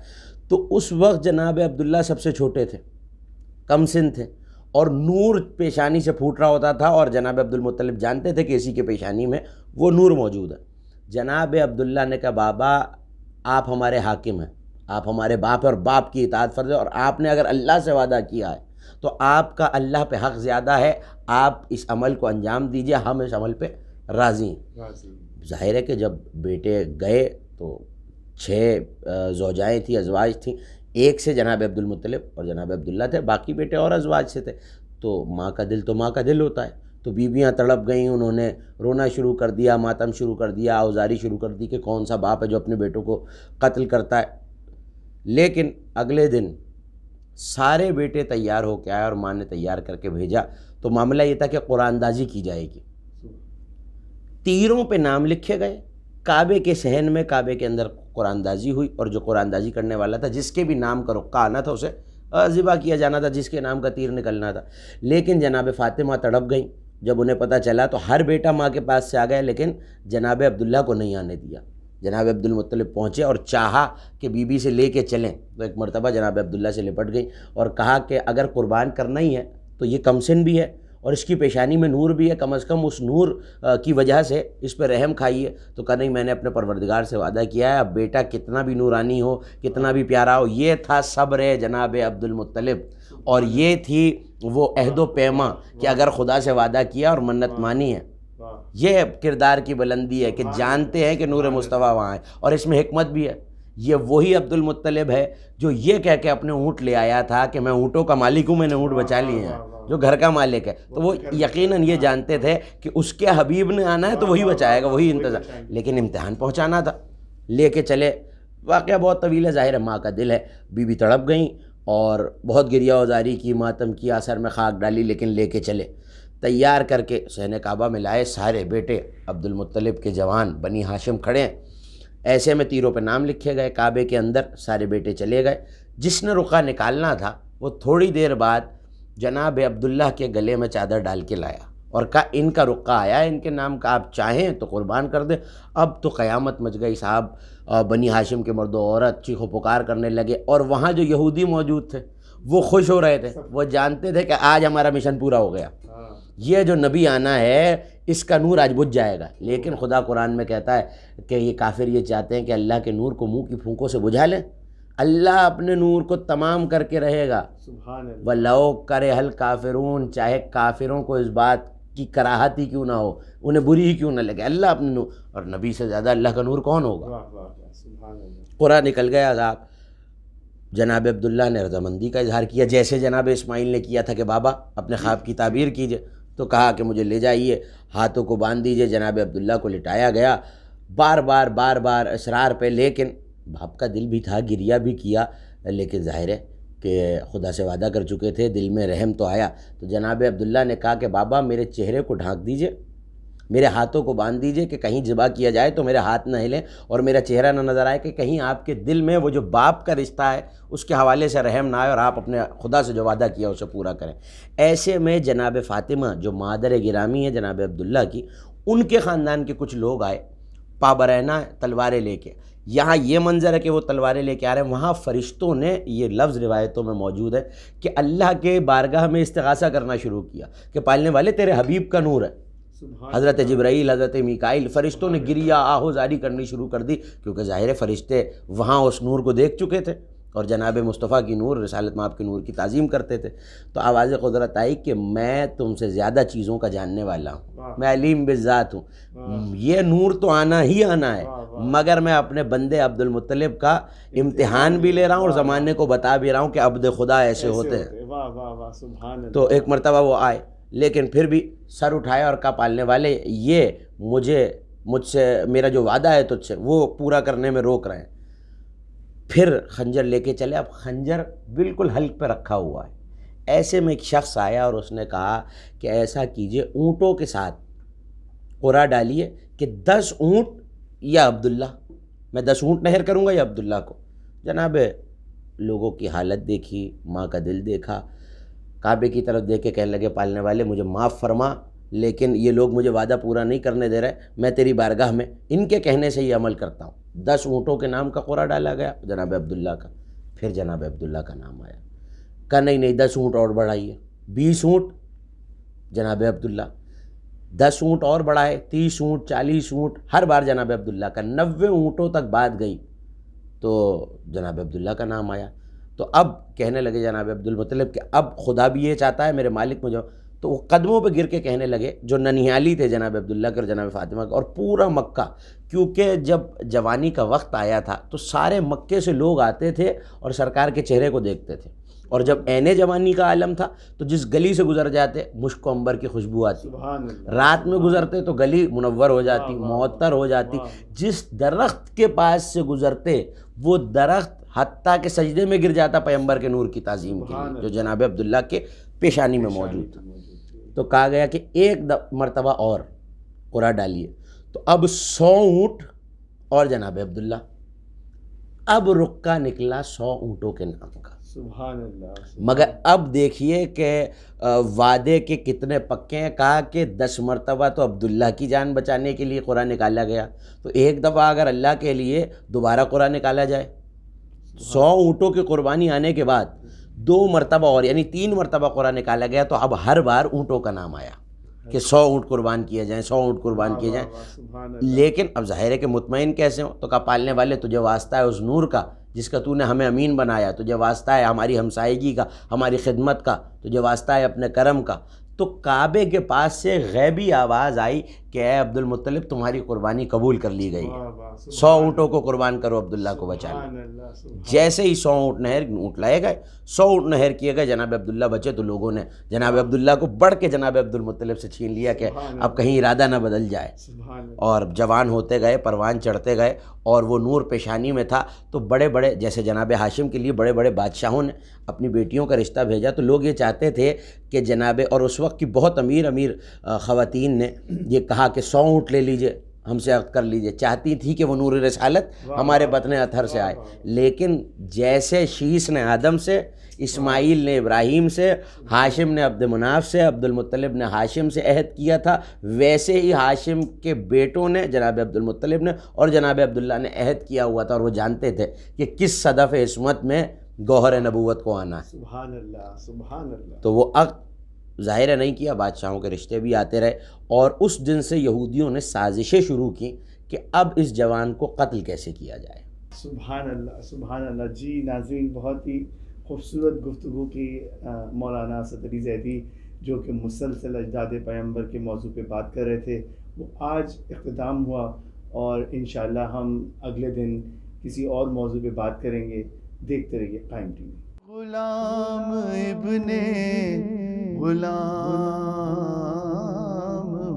تو اس وقت جناب عبداللہ سب سے چھوٹے تھے, کم سن تھے, اور نور پیشانی سے پھوٹ رہا ہوتا تھا, اور جناب عبد المطلب جانتے تھے کہ اسی کے پیشانی میں وہ نور موجود ہے. جناب عبداللہ نے کہا بابا آپ ہمارے حاکم ہیں, آپ ہمارے باپ ہیں اور باپ کی اطاعت فرض ہے, اور آپ نے اگر اللہ سے وعدہ کیا ہے تو آپ کا اللہ پہ حق زیادہ ہے, آپ اس عمل کو انجام دیجئے, ہم اس عمل پہ راضی ہیں. ظاہر ہے کہ جب بیٹے گئے تو 6 زوجائیں تھیں, ازواج تھیں. ایک سے جناب عبد المطلب اور جناب عبداللہ تھے, باقی بیٹے اور ازواج سے تھے. تو ماں کا دل تو ماں کا دل ہوتا ہے. تو بیویاں تڑپ گئیں, انہوں نے رونا شروع کر دیا, ماتم شروع کر دیا, آوزاری شروع کر دی کہ کون سا باپ ہے جو اپنے بیٹوں کو قتل کرتا ہے. لیکن اگلے دن سارے بیٹے تیار ہو کے آئے اور ماں نے تیار کر کے بھیجا. تو معاملہ یہ تھا کہ قرآن دازی کی جائے گی. تیروں پہ نام لکھے گئے, کعبے کے صحن میں کعبے کے اندر قرآن دازی ہوئی, اور جو قرآن دازی کرنے والا تھا, جس کے بھی نام کا رقعہ آنا تھا اسے ذبح کیا جانا تھا, جس کے نام کا تیر نکلنا تھا. لیکن جناب فاطمہ تڑپ گئیں. جب انہیں پتہ چلا تو ہر بیٹا ماں کے پاس سے آ گیا, لیکن جناب عبداللہ کو نہیں آنے دیا. جناب عبد المطلب پہنچے اور چاہا کہ بی بی سے لے کے چلیں, تو ایک مرتبہ جناب عبداللہ سے لپٹ گئی اور کہا کہ اگر قربان کرنا ہی ہے تو یہ کمسن بھی ہے اور اس کی پیشانی میں نور بھی ہے, کم از کم اس نور کی وجہ سے اس پہ رحم کھائیے. تو کہا نہیں, میں نے اپنے پروردگار سے وعدہ کیا ہے, اب بیٹا کتنا بھی نورانی ہو, کتنا بھی پیارا ہو. یہ تھا صبر جناب عبد المطلب, اور یہ تھی وہ عہد و پیما کہ اگر خدا سے وعدہ کیا اور منت مانی ہے. یہ کردار کی بلندی ہے کہ جانتے ہیں کہ نور مصطفیٰ وہاں ہے, اور اس میں حکمت بھی ہے. یہ وہی عبد المطلب ہے جو یہ کہہ کے اپنے اونٹ لے آیا تھا کہ میں اونٹوں کا مالک ہوں, میں نے اونٹ بچا لیے ہیں, جو گھر کا مالک ہے. تو وہ یقیناً یہ جانتے تھے کہ اس کے حبیب نے آنا ہے تو وہی بچائے گا, وہی انتظام. لیکن امتحان پہنچانا تھا, لے کے چلے. واقعہ بہت طویل ہے, ظاہر ہے ماں کا دل ہے. بی تڑپ گئیں اور بہت گریہ وزاری کی, ماتم کیا, سر میں خاک ڈالی, لیکن لے کے چلے. تیار کر کے صحن کعبہ میں لائے. سارے بیٹے عبد المطلب کے جوان بنی ہاشم کھڑے ہیں. ایسے میں تیروں پہ نام لکھے گئے. کعبے کے اندر سارے بیٹے چلے گئے. جس نے رقعہ نکالنا تھا وہ تھوڑی دیر بعد جناب عبداللہ کے گلے میں چادر ڈال کے لایا اور کہا ان کا رقعہ آیا ہے, ان کے نام کا, آپ چاہیں تو قربان کر دیں. اب تو قیامت مچ گئی صاحب. بنی ہاشم کے مرد و عورت چیخ و پکار کرنے لگے, اور وہاں جو یہودی موجود تھے وہ خوش ہو رہے تھے. وہ جانتے تھے کہ آج ہمارا مشن پورا ہو گیا, یہ جو نبی آنا ہے اس کا نور آج بجھ جائے گا. لیکن خدا قرآن میں کہتا ہے کہ یہ کافر یہ چاہتے ہیں کہ اللہ کے نور کو منہ کی پھونکوں سے بجھا لیں. اللہ اپنے نور کو تمام کر کے رہے گا. وَلَوْ كَرِهَ الْكَافِرُونَ, چاہے کافروں کو اس بات کی کراہت ہی کیوں نہ ہو, انہیں بری ہی کیوں نہ لگے, اللہ اپنے نور, اور نبی سے زیادہ اللہ کا نور کون ہوگا. قرآن نکل گیا صاحب. جناب عبداللہ نے رضامندی کا اظہار کیا, جیسے جناب اسماعیل نے کیا تھا کہ بابا اپنے خواب کی تعبیر کیجئے. تو کہا کہ مجھے لے جائیے, ہاتھوں کو باندھ دیجئے. جناب عبداللہ کو لٹایا گیا, بار بار اصرار پہ, لیکن باپ کا دل بھی تھا, گریہ بھی کیا, لیکن ظاہر ہے کہ خدا سے وعدہ کر چکے تھے, دل میں رحم تو آیا. تو جناب عبداللہ نے کہا کہ بابا میرے چہرے کو ڈھانک دیجئے, میرے ہاتھوں کو باندھ دیجئے کہ کہیں ذبح کیا جائے تو میرے ہاتھ نہ ہلیں اور میرا چہرہ نہ نظر آئے، کہ کہیں آپ کے دل میں وہ جو باپ کا رشتہ ہے اس کے حوالے سے رحم نہ آئے اور آپ اپنے خدا سے جو وعدہ کیا اسے پورا کریں۔ ایسے میں جناب فاطمہ جو مادر گرامی ہے جناب عبداللہ کی، ان کے خاندان کے کچھ لوگ آئے پابرینہ تلواریں لے کے۔ یہاں یہ منظر ہے کہ وہ تلواریں لے کے آ رہے ہیں، وہاں فرشتوں نے، یہ لفظ روایتوں میں موجود ہے، کہ اللہ کے بارگاہ میں استغاثہ کرنا شروع کیا کہ پالنے والے تیرے حبیب کا نور ہے۔ حضرت جبرائیل، حضرت میکائیل، فرشتوں نے گریہ آہوزاری کرنی شروع کر دی، کیونکہ ظاہر فرشتے وہاں اس نور کو دیکھ چکے تھے اور جناب مصطفیٰ کی نور، رسالت مآب کے نور کی تعظیم کرتے تھے۔ تو آواز قدرت آئی کہ میں تم سے زیادہ چیزوں کا جاننے والا ہوں، میں علیم بالذات ہوں، یہ نور تو آنا ہی آنا ہے، مگر میں اپنے بندے عبد المطلب کا امتحان بھی لے رہا ہوں اور زمانے کو بتا بھی رہا ہوں کہ عبد خدا ایسے ہوتے ہیں۔ تو ایک مرتبہ وہ آئے، لیکن پھر بھی سر اٹھایا اور کہا پالنے والے یہ مجھ سے میرا جو وعدہ ہے تجھ سے وہ پورا کرنے میں روک رہے ہیں۔ پھر خنجر لے کے چلے، اب خنجر بالکل حلق پہ رکھا ہوا ہے۔ ایسے میں ایک شخص آیا اور اس نے کہا کہ ایسا کیجئے، اونٹوں کے ساتھ قرعہ ڈالیے کہ 10 اونٹ یا عبداللہ، میں 10 اونٹ نہر کروں گا یا عبداللہ کو۔ جناب لوگوں کی حالت دیکھی، ماں کا دل دیکھا، کعبے کی طرف دیکھ کے کہنے لگے پالنے والے مجھے معاف فرما، لیکن یہ لوگ مجھے وعدہ پورا نہیں کرنے دے رہے، میں تیری بارگاہ میں ان کے کہنے سے یہ عمل کرتا ہوں۔ 10 اونٹوں کے نام کا قرعہ ڈالا گیا جناب عبداللہ کا۔ پھر جناب عبداللہ کا نام آیا، کہا نہیں 10 اونٹ اور بڑھائیے، 20 اونٹ جناب عبداللہ، 10 اونٹ اور بڑھائے، 30 اونٹ، 40 اونٹ، ہر بار جناب عبداللہ کا 90 اونٹوں تک بات گئی تو جناب عبداللہ کا نام آیا۔ تو اب کہنے لگے جناب عبد المطلب کہ اب خدا بھی یہ چاہتا ہے، میرے مالک مجھے، تو وہ قدموں پہ گر کے کہنے لگے، جو ننیالی تھے جناب عبداللہ کے اور جناب فاطمہ کا اور پورا مکہ، کیونکہ جب جوانی کا وقت آیا تھا تو سارے مکے سے لوگ آتے تھے اور سرکار کے چہرے کو دیکھتے تھے، اور جب عین جوانی کا عالم تھا تو جس گلی سے گزر جاتے مشک و عنبر کی خوشبو آتی، رات میں گزرتے تو گلی منور ہو جاتی، معطر ہو جاتی، جس درخت کے پاس سے گزرتے وہ درخت حتیٰ کہ سجدے میں گر جاتا پیغمبر کے نور کی تعظیم کے لیے، جو جناب عبداللہ کے پیشانی میں موجود تھا۔ تو کہا گیا کہ ایک مرتبہ اور قرعہ ڈالیے، تو اب 100 اونٹ اور جناب عبداللہ، اب رکا نکلا 100 اونٹوں کے نام کا۔ سبحان اللہ۔ مگر اب دیکھیے کہ وعدے کے کتنے پکے ہیں، کہا کہ 10 مرتبہ تو عبداللہ کی جان بچانے کے لیے قرعہ نکالا گیا، تو ایک دفعہ اگر اللہ کے لیے دوبارہ قرعہ نکالا جائے، 100 اونٹوں کی قربانی آنے کے بعد 2 مرتبہ اور، یعنی 3 مرتبہ قرعہ نکالا گیا، تو اب ہر بار اونٹوں کا نام آیا کہ 100 اونٹ قربان کیے جائیں، 100 اونٹ قربان کیے جائیں۔ لیکن اب ظاہر ہے کہ مطمئن کیسے ہوں؟ تو کہا پالنے والے تجھے واسطہ ہے اس نور کا جس کا تو نے ہمیں امین بنایا، تجھے واسطہ ہے ہماری ہمسائیگی کا، ہماری خدمت کا، تجھے واسطہ ہے اپنے کرم کا۔ تو کعبے کے پاس سے غیبی آواز آئی کہ اے عبد المطلب تمہاری قربانی قبول کر لی گئی ہے، 100 اونٹوں کو قربان کرو عبداللہ کو بچانا۔ جیسے ہی 100 اونٹ لائے گئے، 100 اونٹ نہر کیے گئے، جناب عبداللہ بچے تو لوگوں نے جناب عبداللہ کو بڑھ کے جناب عبد المطلب سے چھین لیا کہ اب کہیں ارادہ نہ بدل جائے، اور جوان ہوتے گئے، پروان چڑھتے گئے، اور وہ نور پیشانی میں تھا۔ تو بڑے بڑے جیسے جناب ہاشم کے لیے بڑے بڑے بادشاہوں نے اپنی بیٹیوں کا رشتہ بھیجا، تو لوگ یہ چاہتے تھے کہ جناب، اور اس وقت کی بہت امیر خواتین نے یہ کہا کہ 100 اونٹ لے لیجئے، ہم سے عقد کر لیجئے، چاہتی تھی کہ وہ نور رسالت ہمارے بطن اطہر سے آئے۔ لیکن جیسے شیس نے آدم سے، اسماعیل نے ابراہیم سے، ہاشم نے عبد مناف سے، عبد المطلب نے ہاشم سے عہد کیا تھا، ویسے ہی ہاشم کے بیٹوں نے جناب عبد المطلب نے اور جناب عبداللہ نے عہد کیا ہوا تھا، اور وہ جانتے تھے کہ کس صدف عصمت میں گوہر نبوت کو آنا ہے۔ سبحان اللہ، سبحان اللہ۔ تو وہ عقد ظاہر نہیں کیا، بادشاہوں کے رشتے بھی آتے رہے، اور اس دن سے یہودیوں نے سازشیں شروع کی کہ اب اس جوان کو قتل کیسے کیا جائے۔ سبحان اللہ، سبحان اللہ۔ جی ناظرین، بہت ہی خوبصورت گفتگو کی مولانا اسد علی زیدی، جو کہ مسلسل اجداد پیغمبر کے موضوع پہ بات کر رہے تھے، وہ آج اختتام ہوا، اور انشاءاللہ ہم اگلے دن کسی اور موضوع پہ بات کریں گے۔ دیکھتے رہیے قائم ٹی وی۔ غلام ابن غلام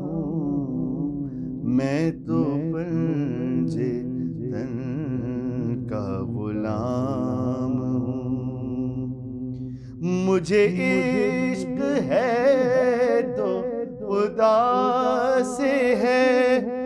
ہوں میں تو پنجے تن کا غلام ہوں، مجھے عشق ہے تو خدا سے ہے